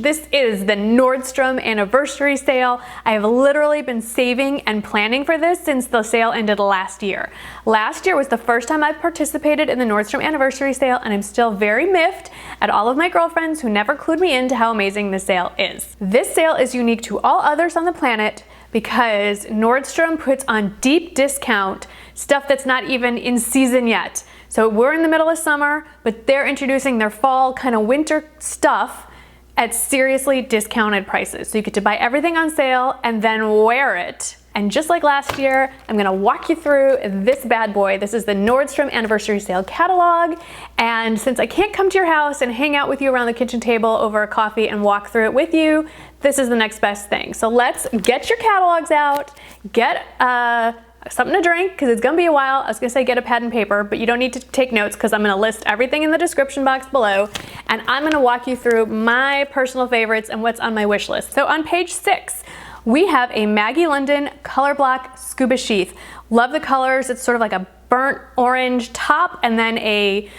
This is the Nordstrom anniversary sale. I have literally been saving and planning for this since the sale ended last year. Last year was the first time I've participated in the Nordstrom anniversary sale, and I'm still very miffed at all of my girlfriends who never clued me into how amazing this sale is. This sale is unique to all others on the planet because Nordstrom puts on deep discount stuff that's not even in season yet. So we're in the middle of summer, but they're introducing their fall kind of winter stuff at seriously discounted prices. So you get to buy everything on sale and then wear it. And just like last year, I'm gonna walk you through this bad boy. This is the Nordstrom Anniversary Sale catalog. And since I can't come to your house and hang out with you around the kitchen table over a coffee and walk through it with you, this is the next best thing. So let's get your catalogs out, get something to drink, because it's gonna be a while. I was gonna say get a pad and paper, but you don't need to take notes because I'm gonna list everything in the description box below, and I'm gonna walk you through my personal favorites and what's on my wish list. So on page 6, we have a Maggie London Color Block Scuba Sheath. Love the colors. It's sort of like a burnt orange top and then a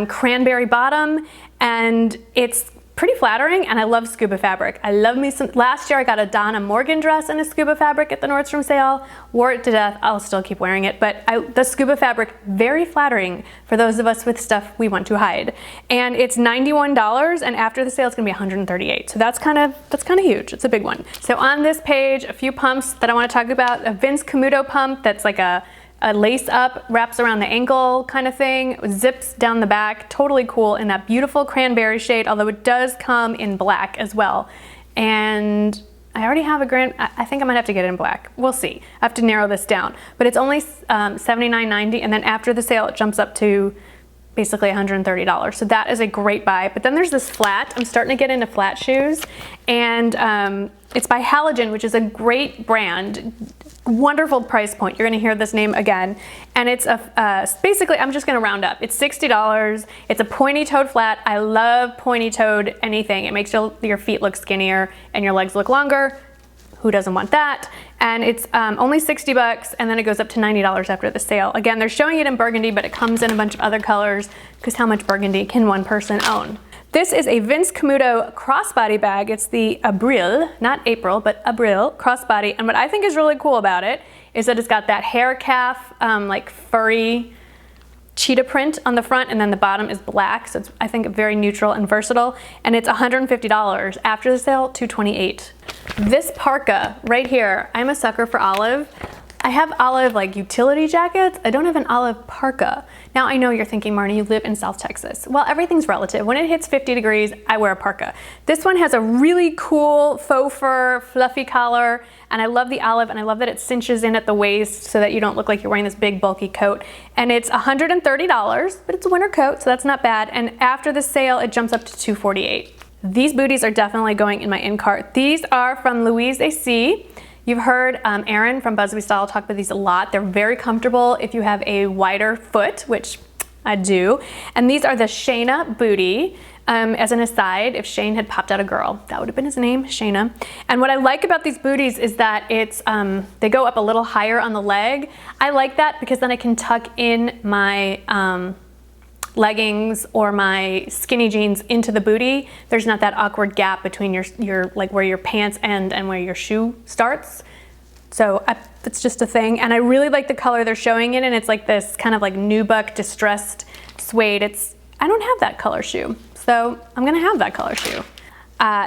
cranberry bottom, and it's pretty flattering, and I love scuba fabric. I love me some. Last year I got a Donna Morgan dress in a scuba fabric at the Nordstrom sale. Wore it to death. I'll still keep wearing it, but the scuba fabric, very flattering for those of us with stuff we want to hide. And it's $91, and after the sale it's gonna be $138. So that's kind of huge. It's a big one. So on this page, a few pumps that I want to talk about. A Vince Camuto pump that's like a lace up, wraps around the ankle kind of thing, zips down the back, totally cool in that beautiful cranberry shade, although it does come in black as well. And I already have I think I might have to get it in black. We'll see. I have to narrow this down. But it's only $79.90, and then after the sale it jumps up to basically $130. So that is a great buy. But then there's this flat. I'm starting to get into flat shoes, and it's by Halogen, which is a great brand. Wonderful price point. You're gonna hear this name again. And it's basically, I'm just gonna round up. It's $60. It's a pointy-toed flat. I love pointy-toed anything. It makes your feet look skinnier and your legs look longer. Who doesn't want that? And it's only 60 bucks, and then it goes up to $90 after the sale. Again, they're showing it in burgundy, but it comes in a bunch of other colors, because how much burgundy can one person own? This is a Vince Camuto crossbody bag. It's the Abril, not April, but Abril crossbody. And what I think is really cool about it is that it's got that hair calf, like furry cheetah print on the front, and then the bottom is black. So it's, I think, very neutral and versatile. And it's $150. After the sale, $228. This parka right here, I'm a sucker for olive. I have olive like utility jackets. I don't have an olive parka. Now I know you're thinking, Marnie, you live in South Texas. Well, everything's relative. When it hits 50 degrees, I wear a parka. This one has a really cool faux fur, fluffy collar, and I love the olive, and I love that it cinches in at the waist so that you don't look like you're wearing this big bulky coat. And it's $130, but it's a winter coat, so that's not bad. And after the sale, it jumps up to $248. These booties are definitely going in my in cart. These are from Louise AC. You've heard Erin from Busby Style talk about these a lot. They're very comfortable if you have a wider foot, which I do. And these are the Shayna booty. As an aside, if Shane had popped out a girl, that would have been his name, Shayna. And what I like about these booties is that it's they go up a little higher on the leg. I like that because then I can tuck in my leggings or my skinny jeans into the booty. There's not that awkward gap between your like where your pants end and where your shoe starts. So it's just a thing. And I really like the color they're showing it in. It's like this kind of like nubuck distressed suede. I don't have that color shoe, so I'm gonna have that color shoe.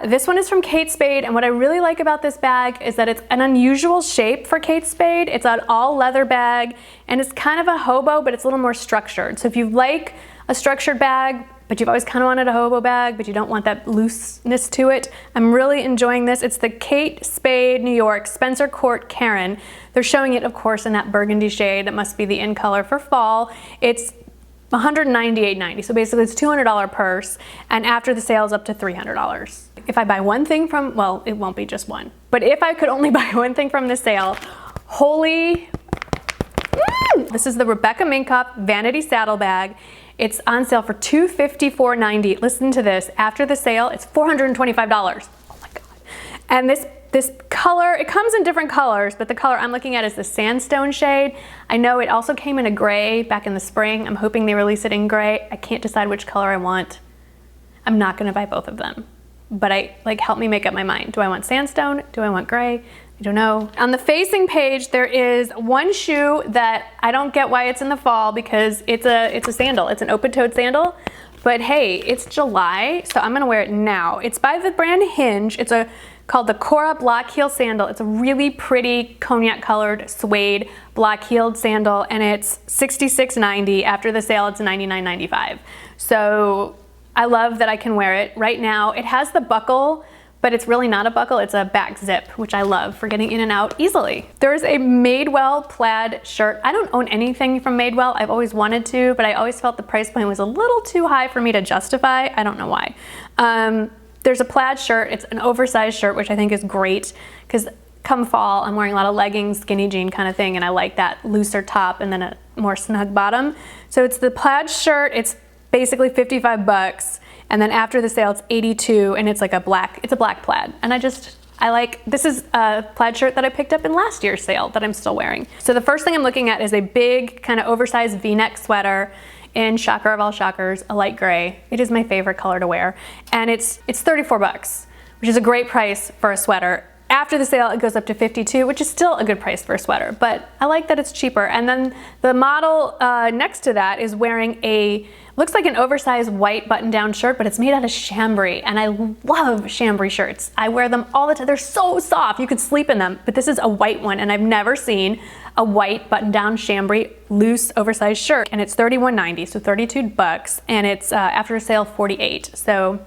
This one is from Kate Spade, and what I really like about this bag is that it's an unusual shape for Kate Spade. It's an all leather bag, and it's kind of a hobo, but it's a little more structured. So if you like a structured bag, but you've always kind of wanted a hobo bag, but you don't want that looseness to it, I'm really enjoying this. It's the Kate Spade New York Spencer Court Karen. They're showing it, of course, in that burgundy shade. That must be the in color for fall. It's $198.90, so basically it's $200 purse, and after the sale is up to $300. If I buy one thing from, well, it won't be just one, but if I could only buy one thing from this sale, this is the Rebecca Minkoff Vanity Saddle Bag. It's on sale for $254.90. Listen to this. After the sale, it's $425. Oh my God. And this color, it comes in different colors, but the color I'm looking at is the sandstone shade. I know it also came in a gray back in the spring. I'm hoping they release it in gray. I can't decide which color I want. I'm not gonna buy both of them. but help me make up my mind. Do I want sandstone? Do I want gray? I don't know. On the facing page, there is one shoe that I don't get why it's in the fall, because it's a sandal. It's an open-toed sandal, but hey, it's July, so I'm gonna wear it now. It's by the brand Hinge. It's called the Cora block heel sandal. It's a really pretty cognac colored suede block heeled sandal, and it's $66.90. After the sale, it's $99.95. So I love that I can wear it right now. It has the buckle, but it's really not a buckle, it's a back zip, which I love for getting in and out easily. There's a Madewell plaid shirt. I don't own anything from Madewell. I've always wanted to, but I always felt the price point was a little too high for me to justify. I don't know why. There's a plaid shirt. It's an oversized shirt, which I think is great, because come fall, I'm wearing a lot of leggings, skinny jean kind of thing, and I like that looser top and then a more snug bottom. So it's the plaid shirt. It's basically 55 bucks. And then after the sale, it's 82, and it's like it's a black plaid. And this is a plaid shirt that I picked up in last year's sale that I'm still wearing. So the first thing I'm looking at is a big kind of oversized V-neck sweater in, shocker of all shockers, a light gray. It is my favorite color to wear. And it's 34 bucks, which is a great price for a sweater. After the sale, it goes up to 52, which is still a good price for a sweater, but I like that it's cheaper. And then the model next to that is wearing looks like an oversized white button-down shirt, but it's made out of chambray, and I love chambray shirts. I wear them all the time. They're so soft, you could sleep in them, but this is a white one, and I've never seen a white button-down chambray loose oversized shirt, and it's $31.90, so 32 bucks, and it's after a sale, 48. So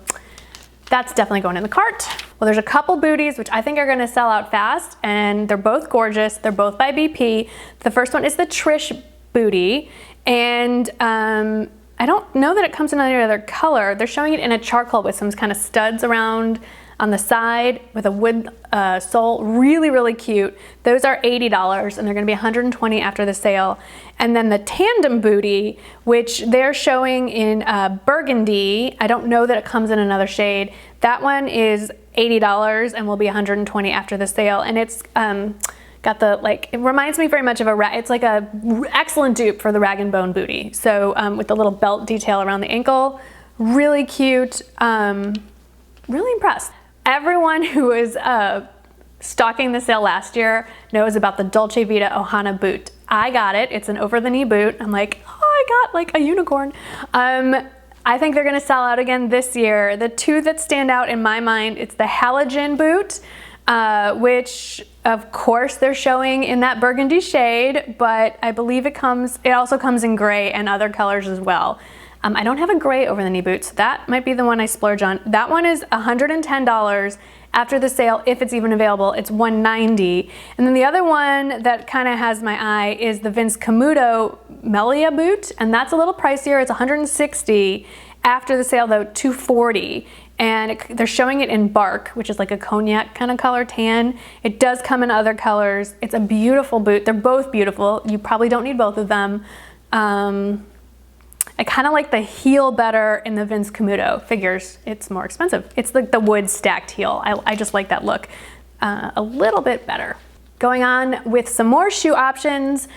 that's definitely going in the cart. Well, there's a couple booties, which I think are gonna sell out fast, and they're both gorgeous. They're both by BP. The first one is the Trish booty, and I don't know that it comes in any other color. They're showing it in a charcoal with some kind of studs around on the side with a wood sole. Really, really cute. Those are $80, and they're gonna be $120 after the sale. And then the tandem booty, which they're showing in burgundy. I don't know that it comes in another shade. That one is $80 and will be $120 after the sale. And it's got it reminds me very much of it's like a excellent dupe for the Rag & Bone booty. So with the little belt detail around the ankle, really cute, really impressed. Everyone who was stalking the sale last year knows about the Dolce Vita Ohana boot. I got it, it's an over the knee boot. I'm like, oh, I got like a unicorn. I think they're gonna sell out again this year. The two that stand out in my mind, it's the halogen boot, which of course they're showing in that burgundy shade, but I believe it also comes in gray and other colors as well. I don't have a gray over the knee boot, so that might be the one I splurge on. That one is $110 after the sale, if it's even available. It's $190. And then the other one that kind of has my eye is the Vince Camuto Melia boot, and that's a little pricier. It's $160. After the sale though, $240. And they're showing it in bark, which is like a cognac kind of color tan. It does come in other colors. It's a beautiful boot. They're both beautiful. You probably don't need both of them. I kind of like the heel better in the Vince Camuto. Figures it's more expensive. It's like the wood stacked heel. I just like that look a little bit better. Going on with some more shoe options.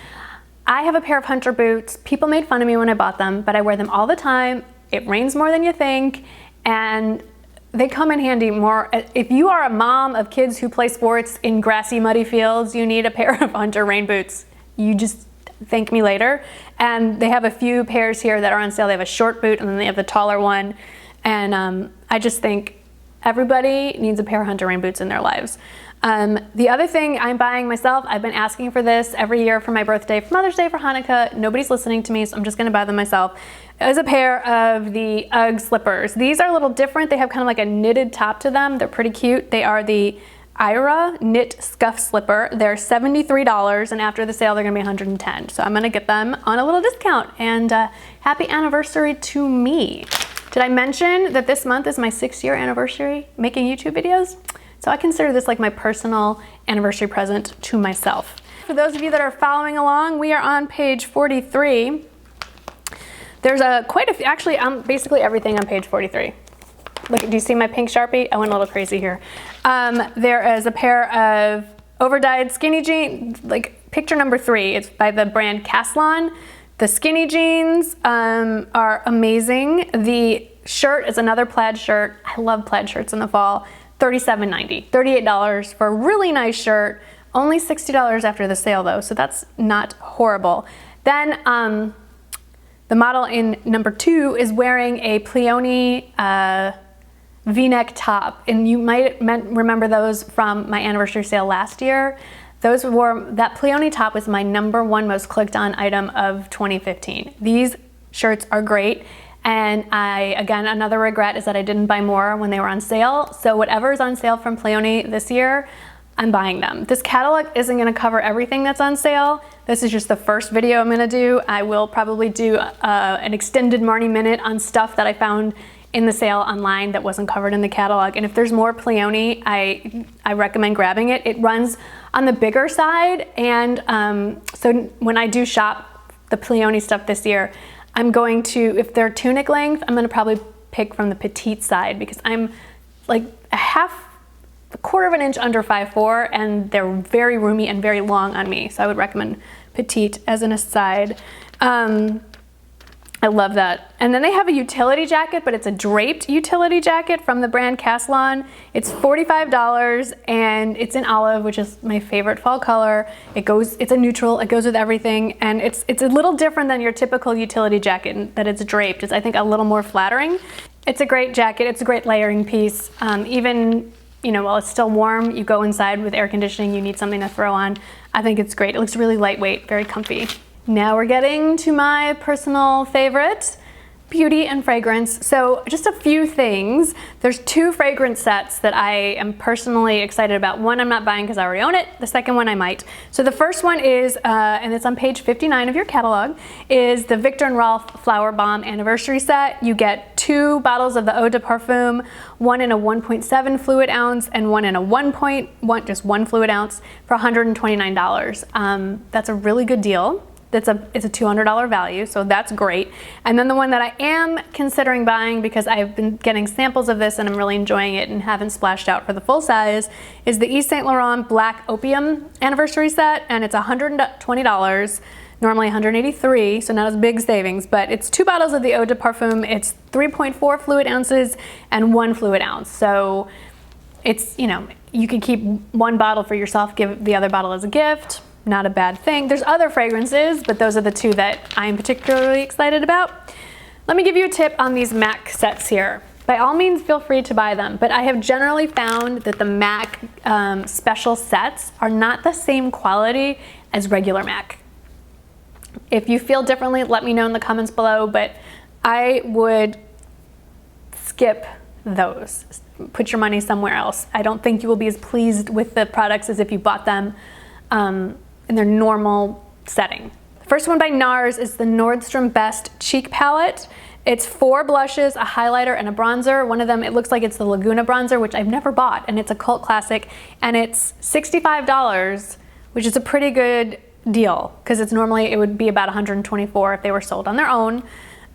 I have a pair of Hunter boots. People made fun of me when I bought them, but I wear them all the time. It rains more than you think, and they come in handy more. If you are a mom of kids who play sports in grassy, muddy fields, you need a pair of Hunter rain boots. You just thank me later. And they have a few pairs here that are on sale. They have a short boot, and then they have the taller one. And I just think everybody needs a pair of Hunter rain boots in their lives. The other thing I'm buying myself, I've been asking for this every year for my birthday, for Mother's Day, for Hanukkah. Nobody's listening to me, so I'm just gonna buy them myself. Is a pair of the UGG slippers. These are a little different. They have kind of like a knitted top to them. They're pretty cute. They are the Ira knit scuff slipper. They're $73, and after the sale they're gonna be $110. So I'm gonna get them on a little discount, and happy anniversary to me. Did I mention that this month is my 6-year anniversary making YouTube videos? So I consider this like my personal anniversary present to myself. For those of you that are following along, we are on page 43. There's quite a few, actually basically everything on page 43. Look, do you see my pink Sharpie? I went a little crazy here. There is a pair of over-dyed skinny jeans, like picture number 3. It's by the brand Caslon. The skinny jeans are amazing. The shirt is another plaid shirt. I love plaid shirts in the fall. $37.90, $38 for a really nice shirt. Only $60 after the sale though, so that's not horrible. Then the model in number 2 is wearing a Pleone V-neck top, and you might remember those from my anniversary sale last year. That Pleone top was my #1 most clicked on item of 2015. These shirts are great, and again, another regret is that I didn't buy more when they were on sale. So whatever is on sale from Pleone this year, I'm buying them. This catalog isn't gonna cover everything that's on sale. This is just the first video I'm gonna do. I will probably do an extended Marnie minute on stuff that I found in the sale online that wasn't covered in the catalog. And if there's more Pleone, I recommend grabbing it. It runs on the bigger side, and so when I do shop the Pleone stuff this year, I'm going to, if they're tunic length, I'm gonna probably pick from the petite side because I'm like a quarter of an inch under 5'4", and they're very roomy and very long on me. So I would recommend petite as an aside. I love that. And then they have a utility jacket, but it's a draped utility jacket from the brand Caslon. It's $45 and it's in olive, which is my favorite fall color. It's a neutral, it goes with everything. And it's a little different than your typical utility jacket in that it's draped. It's, I think, a little more flattering. It's a great jacket. It's a great layering piece. Even, you know, while it's still warm, you go inside with air conditioning, you need something to throw on. I think it's great. It looks really lightweight, very comfy. Now we're getting to my personal favorite, beauty and fragrance. So just a few things. There's 2 fragrance sets that I am personally excited about. One I'm not buying because I already own it. The second one I might. So the first one is, and it's on page 59 of your catalog, is the Viktor & Rolf Flower Bomb Anniversary Set. You get 2 bottles of the Eau de Parfum, one in a 1.7 fluid ounce and one in a just 1 fluid ounce for $129. That's a really good deal. It's a $200 value, so that's great. And then the one that I am considering buying, because I've been getting samples of this and I'm really enjoying it and haven't splashed out for the full size, is the Yves Saint Laurent Black Opium Anniversary Set, and it's $120, normally $183, so not as big savings, but it's 2 bottles of the Eau de Parfum. It's 3.4 fluid ounces and 1 fluid ounce. So it's, you know, you can keep 1 bottle for yourself, give the other bottle as a gift. Not a bad thing. There's other fragrances, but those are the 2 that I'm particularly excited about. Let me give you a tip on these MAC sets here. By all means, feel free to buy them, but I have generally found that the MAC special sets are not the same quality as regular MAC. If you feel differently, let me know in the comments below, but I would skip those. Put your money somewhere else. I don't think you will be as pleased with the products as if you bought them in their normal setting. The first one by NARS is the Nordstrom Best Cheek Palette. It's 4 blushes, a highlighter, and a bronzer. One of them, it looks like it's the Laguna bronzer, which I've never bought, and it's a cult classic, and it's $65, which is a pretty good deal, because it's normally, it would be about $124 if they were sold on their own.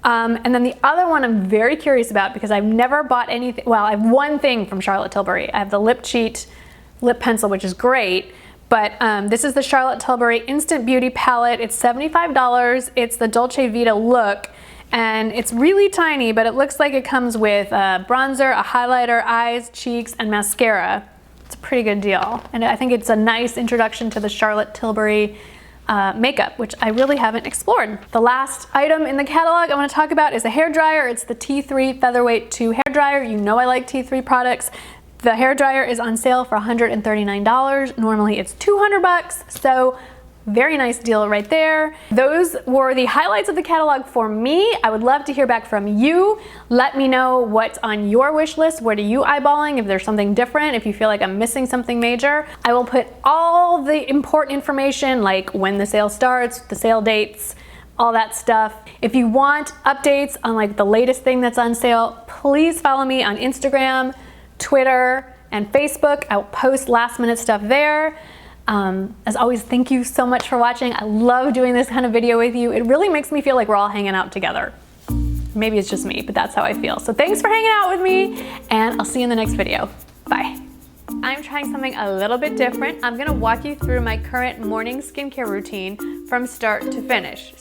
And then the other one I'm very curious about, because I've never bought anything, well, I have one thing from Charlotte Tilbury. I have the Lip Cheat lip pencil, which is great. But this is the Charlotte Tilbury Instant Beauty Palette. It's $75. It's the Dolce Vita look, and it's really tiny, but it looks like it comes with a bronzer, a highlighter, eyes, cheeks, and mascara. It's a pretty good deal, and I think it's a nice introduction to the Charlotte Tilbury makeup, which I really haven't explored. The last item in the catalog I want to talk about is a hair dryer. It's the T3 Featherweight 2 hair dryer. You know I like T3 products. The hair dryer is on sale for $139. Normally it's $200, so very nice deal right there. Those were the highlights of the catalog for me. I would love to hear back from you. Let me know what's on your wish list. What are you eyeballing? If there's something different, if you feel like I'm missing something major. I will put all the important information, like when the sale starts, the sale dates, all that stuff. If you want updates on like the latest thing that's on sale, please follow me on Instagram, Twitter, and Facebook. I'll post last minute stuff there. As always, thank you so much for watching. I love doing this kind of video with you. It really makes me feel like we're all hanging out together. Maybe it's just me, but that's how I feel. So thanks for hanging out with me, and I'll see you in the next video. Bye. I'm trying something a little bit different. I'm gonna walk you through my current morning skincare routine from start to finish.